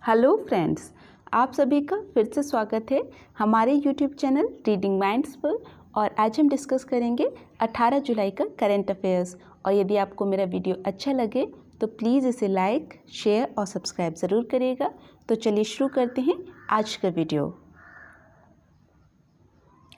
Hello friends, आप सभी का फिर से स्वागत है हमारे यूट्यूब चैनल रीडिंग माइंड्स पर। और आज हम डिस्कस करेंगे 18 जुलाई का करंट अफेयर्स। और यदि आपको मेरा वीडियो अच्छा लगे तो प्लीज़ इसे लाइक, शेयर और सब्सक्राइब ज़रूर करिएगा। तो चलिए शुरू करते हैं आज का वीडियो।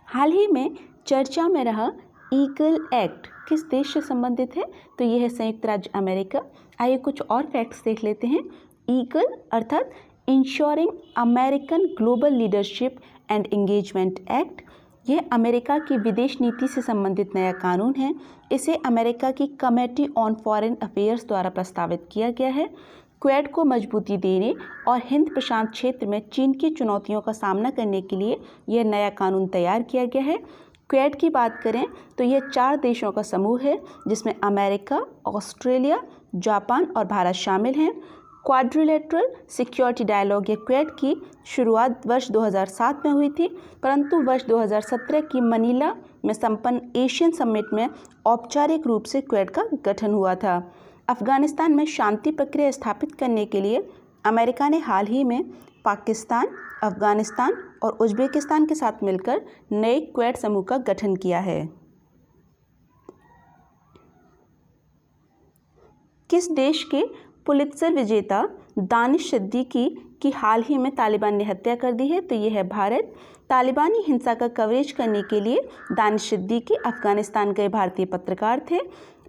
हाल ही में चर्चा में रहा ईगल एक्ट किस देश से संबंधित है? तो यह है संयुक्त राज्य अमेरिका। आइए कुछ और फैक्ट्स देख लेते हैं। ईगल अर्थात ensuring American global leadership and engagement act, यह अमेरिका की विदेश नीति से संबंधित नया कानून है। इसे अमेरिका की कमेटी ऑन फॉरेन अफेयर्स द्वारा प्रस्तावित किया गया है। क्वेड को मजबूती देने और हिंद प्रशांत क्षेत्र में चीन की चुनौतियों का सामना करने के लिए यह नया कानून तैयार किया गया है। क्वेड की बात करें तो यह 4 देशों का समूह है जिसमें अमेरिका, ऑस्ट्रेलिया, जापान और भारत शामिल हैं। क्वाड्रिलेटरल सिक्योरिटी डायलॉग या क्वेड की शुरुआत वर्ष 2007 में हुई थी, परंतु वर्ष 2017 की मनीला में संपन्न एशियन समिट में औपचारिक रूप से क्वेड का गठन हुआ था। अफगानिस्तान में शांति प्रक्रिया स्थापित करने के लिए अमेरिका ने हाल ही में पाकिस्तान, अफगानिस्तान और उज्बेकिस्तान के साथ मिलकर नए क्वेड समूह का गठन किया है। किस देश के पुलित्जर विजेता दानिश सिद्दीकी की हाल ही में तालिबान ने हत्या कर दी है? तो यह है भारत। तालिबानी हिंसा का कवरेज करने के लिए दानिश सिद्दीकी अफगानिस्तान गए भारतीय पत्रकार थे।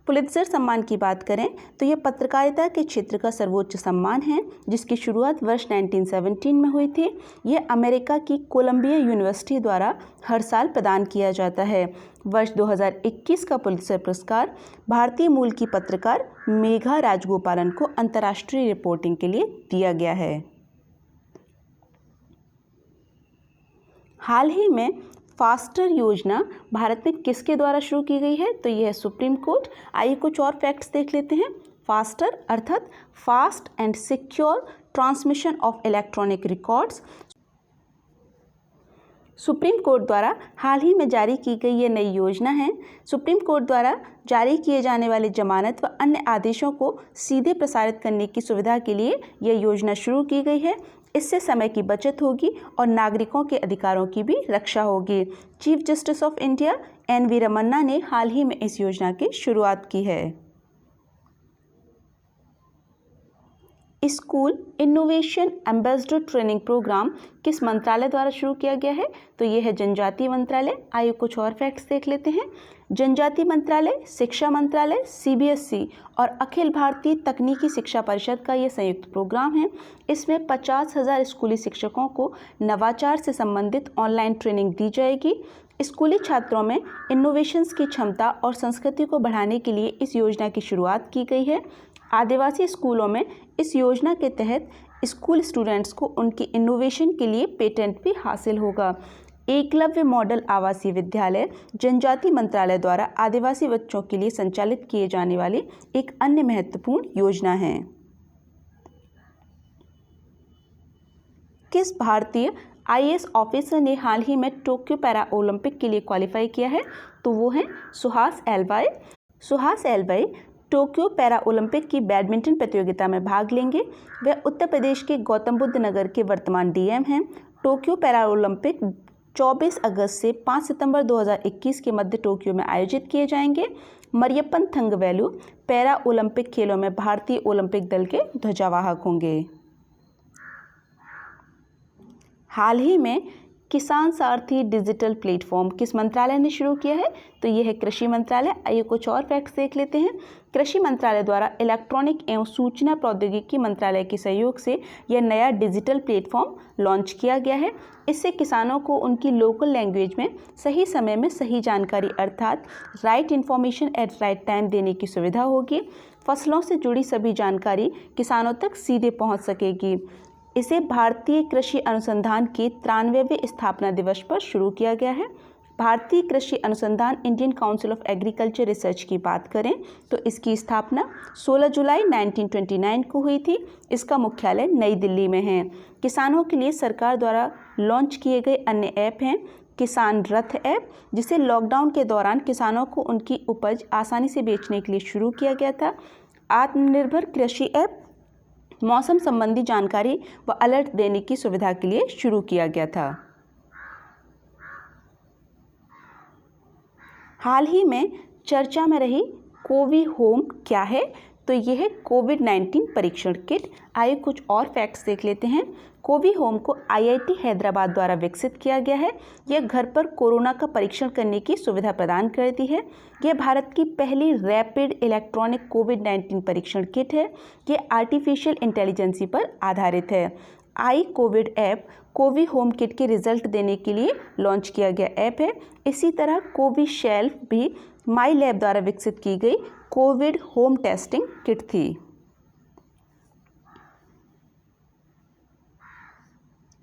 पुलित्जर सम्मान की बात करें तो यह पत्रकारिता के क्षेत्र का सर्वोच्च सम्मान है जिसकी शुरुआत वर्ष 1917 में हुई थी। यह अमेरिका की कोलंबिया यूनिवर्सिटी द्वारा हर साल प्रदान किया जाता है। वर्ष 2021 का पुलित्जर पुरस्कार भारतीय मूल की पत्रकार मेघा राजगोपालन को अंतर्राष्ट्रीय रिपोर्टिंग के लिए दिया गया है। हाल ही में फास्टर योजना भारत में किसके द्वारा शुरू की गई है? तो यह है सुप्रीम कोर्ट। आइए कुछ और फैक्ट्स देख लेते हैं। फास्टर अर्थात fast and secure transmission of electronic records, supreme court द्वारा हाल ही में जारी की गई ये नई योजना है। सुप्रीम कोर्ट द्वारा जारी किए जाने वाले जमानत व अन्य आदेशों को सीधे प्रसारित करने की सुविधा के लिए यह योजना शुरू की गई है। इससे समय की बचत होगी और नागरिकों के अधिकारों की भी रक्षा होगी। Chief justice of India N V. Ramana ने हाल ही में इस योजना की शुरुआत की है। School innovation ambassador training programme किस मंत्रालय द्वारा शुरू किया गया है? तो यह है जनजातीय मंत्रालय। आइए कुछ और फैक्ट्स देख लेते हैं। जनजातीय मंत्रालय, शिक्षा मंत्रालय, सीबीएसई और अखिल भारतीय तकनीकी शिक्षा परिषद का यह संयुक्त प्रोग्राम है। इसमें 50,000 स्कूली शिक्षकों को नवाचार से संबंधित ऑनलाइन ट्रेनिंग दी जाएगी। स्कूली छात्रों में इनोवेशंस की क्षमता और संस्कृति को बढ़ाने के लिए इस योजना की शुरुआत की गई है। आदिवासी स्कूलों में इस योजना के तहत स्कूल स्टूडेंट्स को उनकी इनोवेशन के लिए पेटेंट भी हासिल होगा। एकलव्य मॉडल आवासीय विद्यालय जनजातीय मंत्रालय द्वारा आदिवासी बच्चों के लिए संचालित किए जाने वाली एक अन्य महत्वपूर्ण योजना है। किस भारतीय आईएएस ऑफिसर ने हाल ही में टोक्यो पैरा ओलंपिक के लिए क्वालिफाई किया है? तो वो हैं Suhas LY. Suhas LY Tokyo Para Olympic की बैडमिंटन प्रतियोगिता में भाग लेंगे। वह उत्तर प्रदेश के गौतम बुद्ध नगर के वर्तमान डीएम हैं। टोक्यो पैरा ओलंपिक 24 अगस्त से 5 सितंबर 2021 के मध्य टोक्यो में आयोजित किए जाएंगे। मरियप्पन थंगवेलु पैरा ओलंपिक खेलों में भारतीय ओलंपिक दल के ध्वजावाहक होंगे। हाल ही में किसान सारथी डिजिटल प्लेटफॉर्म किस मंत्रालय ने शुरू किया है? तो यह है कृषि मंत्रालय। आइए कुछ और फैक्ट्स देख लेते हैं। कृषि मंत्रालय द्वारा इलेक्ट्रॉनिक एवं सूचना प्रौद्योगिकी मंत्रालय के सहयोग से यह नया डिजिटल प्लेटफॉर्म लॉन्च किया गया है। इससे किसानों को उनकी लोकल लैंग्वेज में सही समय में सही जानकारी अर्थात right information at right time देने की सुविधा होगी। फसलों से जुड़ी सभी जानकारी किसानों तक सीधे पहुँच सकेगी। इसे भारतीय कृषि अनुसंधान के 93वें स्थापना दिवस पर शुरू किया गया है। भारतीय कृषि अनुसंधान Indian council of agriculture research की बात करें तो इसकी स्थापना 16 जुलाई 1929 को हुई थी। इसका मुख्यालय नई दिल्ली में है। किसानों के लिए सरकार द्वारा लॉन्च किए गए अन्य ऐप हैं किसान रथ ऐप, जिसे लॉकडाउन के दौरान किसानों को उनकी उपज आसानी से बेचने के लिए शुरू किया गया था। आत्मनिर्भर कृषि ऐप, मौसम संबंधी जानकारी व अलर्ट देने की सुविधा के लिए शुरू किया गया था। हाल ही में चर्चा में रही कोवी होम क्या है? तो यह है कोविड-19 परीक्षण किट। आइए कुछ और फैक्ट्स देख लेते हैं। कोवी होम को IIT हैदराबाद द्वारा विकसित किया गया है। यह घर पर कोरोना का परीक्षण करने की सुविधा प्रदान करती है। यह भारत की पहली रैपिड इलेक्ट्रॉनिक कोविड-19 परीक्षण किट है। यह आर्टिफिशियल इंटेलिजेंसी पर आधारित है। आई कोविड ऐप कोवी होम किट के रिजल्ट देने के लिए लॉन्च किया गया ऐप है। इसी तरह कोवी शेल्फ भी माई लैब द्वारा विकसित की गई कोविड होम टेस्टिंग किट थी।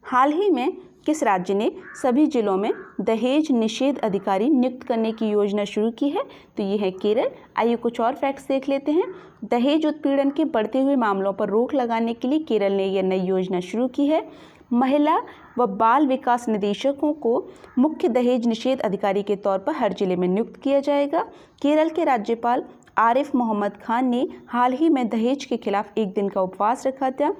हाल ही में किस राज्य ने सभी जिलों में दहेज निषेध अधिकारी नियुक्त करने की योजना शुरू की है? तो ये है केरल। आइए कुछ और फैक्ट्स देख लेते हैं। दहेज उत्पीड़न के बढ़ते हुए मामलों पर रोक लगाने के लिए केरल ने यह नई योजना शुरू की है। महिला व बाल विकास निदेशकों को मुख्य दहेज निषेध अधिकारी के तौर पर हर जिले में नियुक्त किया जाएगा। केरल के राज्यपाल आरिफ मोहम्मद खान ने हाल ही में दहेज के खिलाफ एक दिन का उपवास रखा था।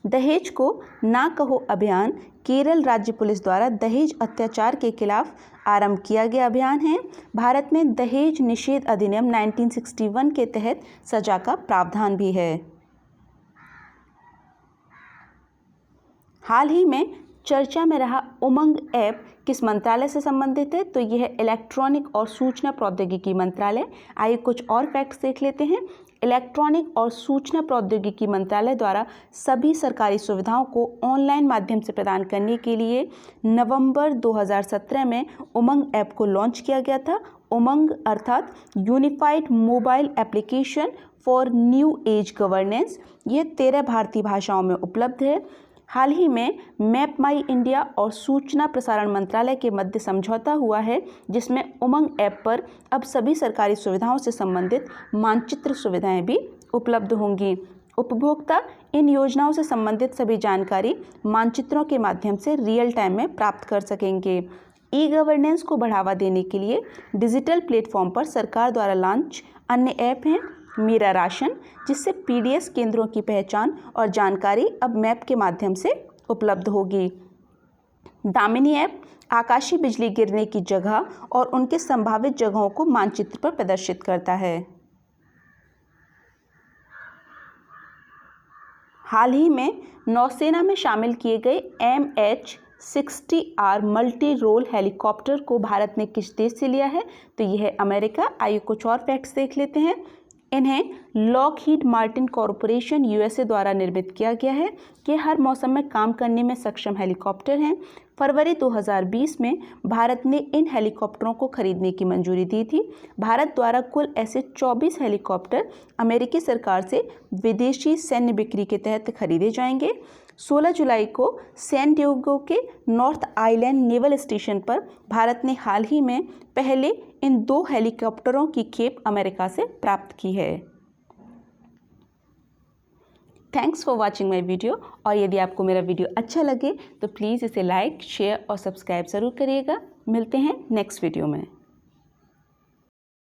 दहेज को ना कहो अभियान केरल राज्य पुलिस द्वारा दहेज अत्याचार के खिलाफ आरंभ किया गया अभियान है। भारत में दहेज निषेध अधिनियम 1961 के तहत सजा का प्रावधान भी है। हाल ही में चर्चा में रहा उमंग ऐप किस मंत्रालय से संबंधित है? तो यह इलेक्ट्रॉनिक और सूचना प्रौद्योगिकी मंत्रालय। आइए कुछ और फैक्ट्स देख लेते हैं। इलेक्ट्रॉनिक और सूचना प्रौद्योगिकी मंत्रालय द्वारा सभी सरकारी सुविधाओं को ऑनलाइन माध्यम से प्रदान करने के लिए नवंबर 2017 में उमंग ऐप को लॉन्च किया गया था। उमंग अर्थात unified mobile application for new age governance. ये 13 भारतीय भाषाओं में उपलब्ध है। हाल ही में मैप माई इंडिया और सूचना प्रसारण मंत्रालय के मध्य समझौता हुआ है, जिसमें उमंग ऐप पर अब सभी सरकारी सुविधाओं से संबंधित मानचित्र सुविधाएं भी उपलब्ध होंगी। उपभोक्ता इन योजनाओं से संबंधित सभी जानकारी मानचित्रों के माध्यम से रियल टाइम में प्राप्त कर सकेंगे। ई गवर्नेंस को बढ़ावा देने के लिए डिजिटल प्लेटफॉर्म पर सरकार द्वारा लॉन्च अन्य ऐप हैं। मेरा राशन, जिससे PDS केंद्रों की पहचान और जानकारी अब मैप के माध्यम से उपलब्ध होगी। दामिनी ऐप आकाशीय बिजली गिरने की जगह और उनके संभावित जगहों को मानचित्र पर प्रदर्शित करता है। हाल ही में नौसेना में शामिल किए गए MH-60R मल्टी रोल हेलीकॉप्टर को भारत ने किस देश से लिया है? तो यह है अमेरिका। आइए कुछ और फैक्ट्स देख लेते हैं। इन्हें लॉकहीड मार्टिन कॉरपोरेशन USA द्वारा निर्मित किया गया है। ये हर मौसम में काम करने में सक्षम हेलीकॉप्टर हैं। फरवरी 2020 में भारत ने इन हेलीकॉप्टरों को खरीदने की मंजूरी दी थी। भारत द्वारा कुल ऐसे 24 हेलीकॉप्टर अमेरिकी सरकार से विदेशी सैन्य बिक्री के तहत खरीदे जाएंगे। 16 जुलाई को सैन डिएगो के नॉर्थ आइलैंड नेवल स्टेशन पर भारत ने हाल ही में पहले इन 2 हेलीकॉप्टरों की खेप अमेरिका से प्राप्त की है। Thanks for watching my video. और यदि आपको मेरा वीडियो अच्छा लगे तो प्लीज़ इसे लाइक, शेयर और सब्सक्राइब ज़रूर करिएगा। मिलते हैं नेक्स्ट वीडियो में।